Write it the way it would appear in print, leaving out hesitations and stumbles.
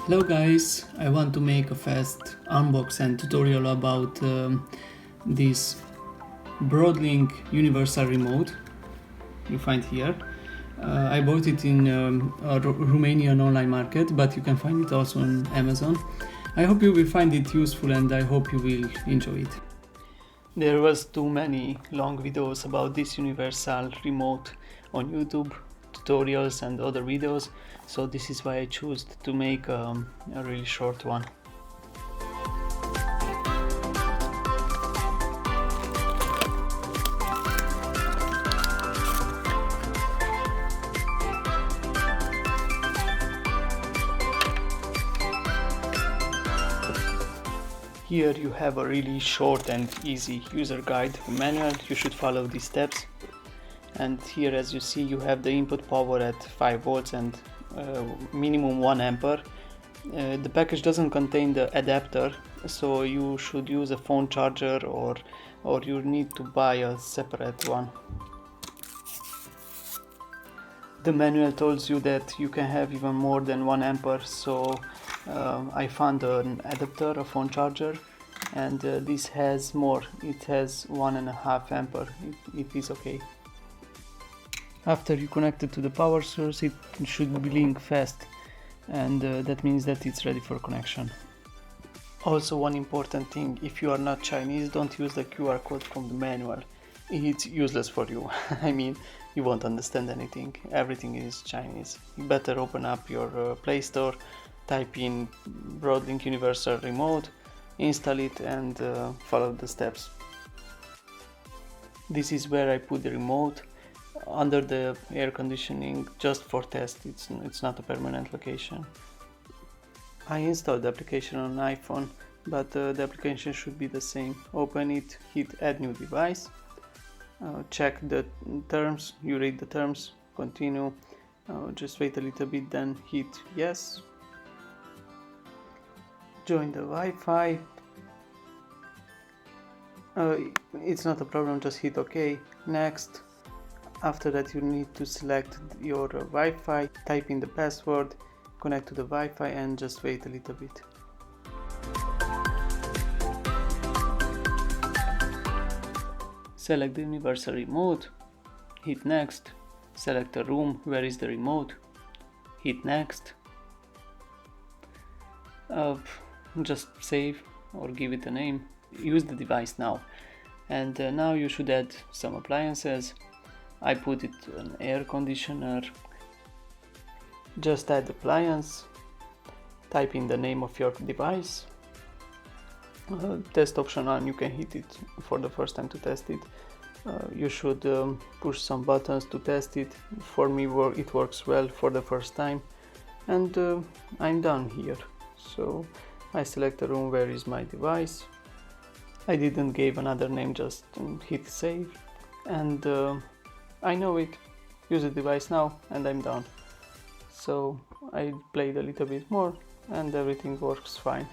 Hello guys, I want to make a fast unbox and tutorial about this Broadlink universal remote you find here. I bought it in a Romanian online market, but you can find it also on Amazon. I hope you will find it useful and I hope you will enjoy it. There was too many long videos about this universal remote on YouTube, tutorials and other videos, so this is why I chose to make a really short one. Here you have a really short and easy user guide manual. You should follow these steps. And here, as you see, you have the input power at 5 volts and minimum 1 ampere. The package doesn't contain the adapter, so you should use a phone charger or you need to buy a separate one. The manual tells you that you can have even more than 1 ampere, so I found an adapter, a phone charger, and this has more. It has 1.5 ampere. It is okay. After you connect it to the power source, it should blink fast, and that means that it's ready for connection. Also, one important thing: if you are not Chinese, don't use the QR code from the manual. It's useless for you. I mean, you won't understand anything. Everything is Chinese. You better open up your Play Store, type in Broadlink Universal Remote, install it, and follow the steps. This is where I put the remote, under the air conditioning, just for test. It's not a permanent location. I installed the application on iPhone, but the application should be the same. Open it, hit add new device, check the terms, you read the terms, continue, just wait a little bit, then hit yes, join the Wi-Fi. It's not a problem, just hit OK, next. After that you need to select your Wi-Fi, type in the password, connect to the Wi-Fi, and just wait a little bit. Select the universal remote, hit next, select a room, where is the remote, hit next, just save or give it a name, use the device now, and now you should add some appliances. I put it an air conditioner. Just add appliance, type in the name of your device, test option on, you can hit it for the first time to test it. You should push some buttons to test it. For me it works well for the first time, and I'm done here. So I select a room, where is my device. I didn't give another name, just hit save, and I know it. Use the device now, and I'm done. So I played a little bit more and everything works fine.